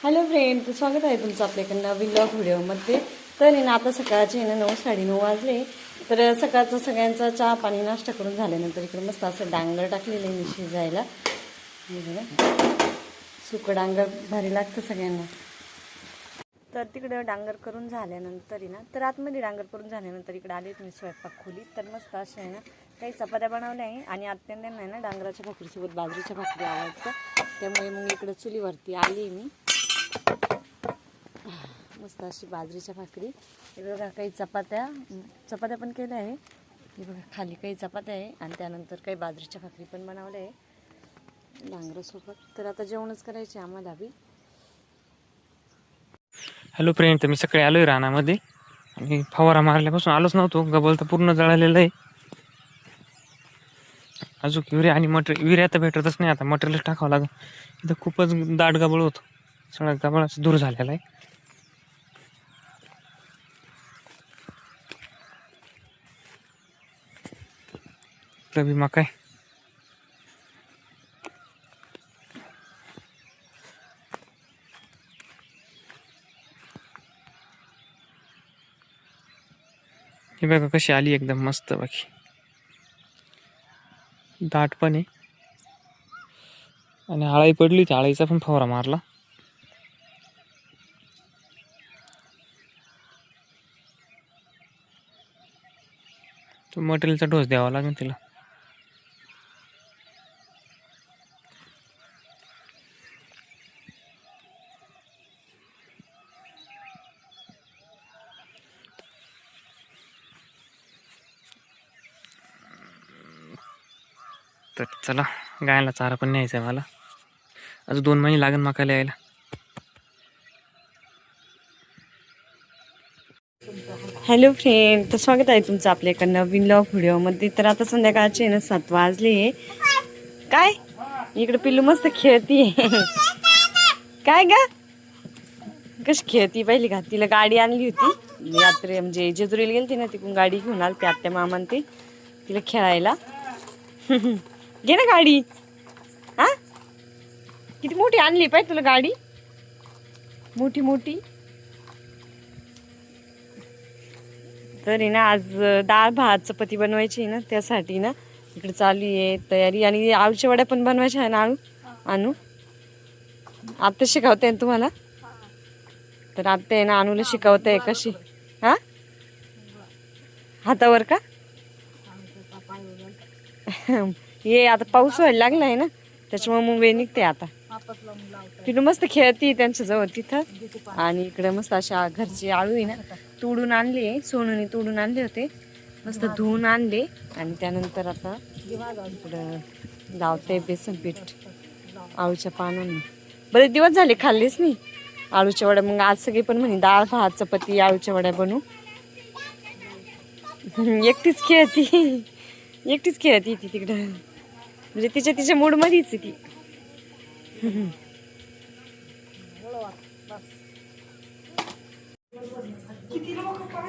Hello friend, तर स्वागत आहे तुमचं आपल्याकडे नवीन व्लॉग व्हिडिओमध्ये. तर ना आता सकाळचे ना 9 साडेनऊ वाजले. तर सकाळचा सगळ्यांचा चहा पाणी नाश्ता करून झाल्यानंतर इकडे मस्त असं डांगर टाकलेलं आहे शिजायला. सुकं डांगर भारी लागतं सगळ्यांना. तर तिकडं डांगर करून झाल्यानंतर ना तर आतमध्ये डांगर करून झाल्यानंतर इकडे आले मी स्वयंपाक खोलीत. तर मस्त अशा आहे ना काही चपात्या बनवल्या आहे आणि आत्यांना आहे ना डांगराच्या भाकरीसोबत बाजरीच्या भाकरी आवडतं. त्यामुळे मग इकडं चुलीवरती आली मी. मस्त अशी बाजरीच्या भाकरी. हे बघा काही चपात्या पण केल्या आहे. हे बघा खाली काही चपात्या आहे आणि त्यानंतर काही बाजरीच्या भाकरी पण बनवल्या आहे डांगरासोबत. तर आता जेवणच करायचे आम्हाला बी. हॅलो फ्रेंड, तर मी सकाळी आलोय रानामध्ये आणि फवारा मारल्यापासून आलोच नव्हतो. गबल तर पूर्ण जळालेलं आहे. अजून युरिया आणि युरिया तर भेटतच नाही. आता मटेरियल टाकावं लागेल. इथं खूपच दाट गबळ होतं. सगळा गबळाच दूर झालेला आहे. रवी मका आहे. हे बघा कशी आली एकदम मस्त बाकी दाट पण आहे आणि आळाई पडली होती. आळाईचा पण फवारा मारला. तो मटेरियलचा डोस द्यावा लागेल तिला. तर चला, गायला चारा पण न्यायचा आहे मला. अजून 2 महिने लागेल मकाला यायला. हॅलो फ्रेंड, तर स्वागत आहे तुमचं आपल्याकडे नवीन व्लॉग व्हिडिओमध्ये. तर आता संध्याकाळचे ना 7 वाजले. काय इकडे पिल्लू मस्त खेळतीये. काय ग कशी खेळती पाहिली का? तिला गाडी आणली होती यात्रे म्हणजे जेजुरीला गेलती ना, तिकडून गाडी घेऊन आली. ते आत्या मामान ते तिला खेळायला. घे ना गाडी. हा किती मोठी आणली पाहिजे तुला गाडी, मोठी मोठी. तरी ना आज डाळ भात चपाती बनवायची ना, त्यासाठी ना इकडे चालू आहे तयारी. आणि आळूच्या वड्या पण बनवायच्या आहे ना. आणू आत्ता शिकवते ना तुम्हाला. तर आत्ता आहे ना आणूला शिकवते कशी. हा हातावर का? ये आता पाऊस व्हायला लागला आहे ना, त्याच्यामुळे मग वे निघते. आता तिथं मस्त खेळती त्यांच्याजवळ तिथं. आणि इकडे मस्त अशा घरची आळू आहे ना तोडून आणली. सोनूने तोडून आणले होते, मस्त धुवून आणले. आणि त्यानंतर आता इकडं लावते बेसन पीठ आळूच्या पानांनी. बरेच दिवस झाले खाल्लेच नाही आळूच्या वड्या. मग आज सगळे पण म्हणे डाळ भात चपाती आळूच्या वड्या बनवू. एकटीच खेळती ती तिकडं. म्हणजे तिच्या मूडमध्येच आहे ती.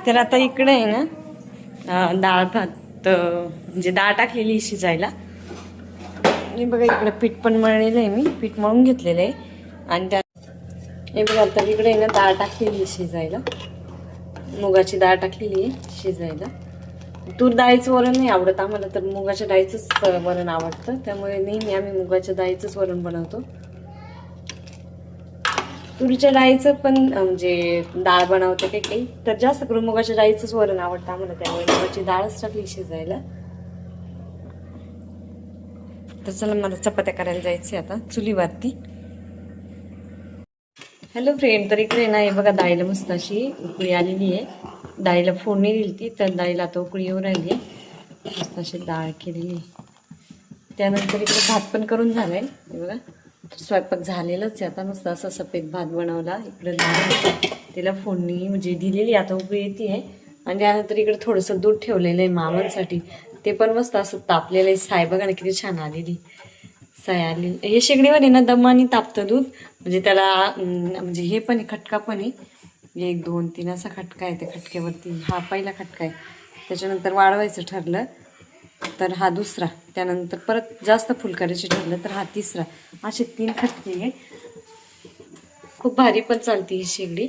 तर आता इकडे आहे ना डाळ भात म्हणजे डाळ टाकलेली शिजायला. आणि बघा इकडे पीठ पण मळलेलं आहे. मी पीठ मळून घेतलेलं आहे. आणि त्या हे बघा तर इकडे आहे ना डाळ टाकलेली आहे शिजायला. मुगाची डाळ टाकलेली आहे शिजायला. तूर डाळीचं वरण नाही आवडत आम्हाला, तर मुगाच्या डाळीचंच वरण आवडतं. त्यामुळे नेहमी आम्ही मुगाच्या डाळीचंच वरण बनवतो. तुरीच्या डाळीचं पण म्हणजे डाळ बनवते काही तर जास्त करून मुगाच्या डाळीचंच वरण आवडतं आम्हाला. त्यामुळे मुगाची डाळच टाकली शिजायला. तर चला मला चपात्या करायला जायचे आता चुलीवरती. हॅलो फ्रेंड, तर इकडे ना हे बघा डाळीला मस्त अशी उकळी आलेली आहे. डाळीला फोडणी दिली ती, तर डाळीला आता उकळी येऊ राहिली आहे. मस्त अशी डाळ केलेली आहे. त्यानंतर इकडे भात पण करून झालाय. हे बघा स्वयंपाक झालेलाच आहे आता. मस्त असा सफेद भात बनवला. इकडे तिला फोडणी म्हणजे दिलेली, आता उकळी येते आहे. आणि त्यानंतर इकडे थोडंसं दूध ठेवलेलं आहे मामांसाठी. ते पण मस्त असं तापलेलं आहे. साय बघा ना किती छान आलेली साय आली. हे शेगडीवर आहे ना दमानी तापतं दूध. म्हणजे त्याला म्हणजे हे पण आहे खटका पण आहे. 1 2 3 असा खटका आहे. त्या खटक्यावरती हा पहिला खटका आहे. त्याच्यानंतर वाढवायचं ठरलं तर हा दुसरा. त्यानंतर परत जास्त फुल करायचे ठरलं तर हा तिसरा. असे 3 खटके आहे. खूप भारी पण चालते ही शेगडी.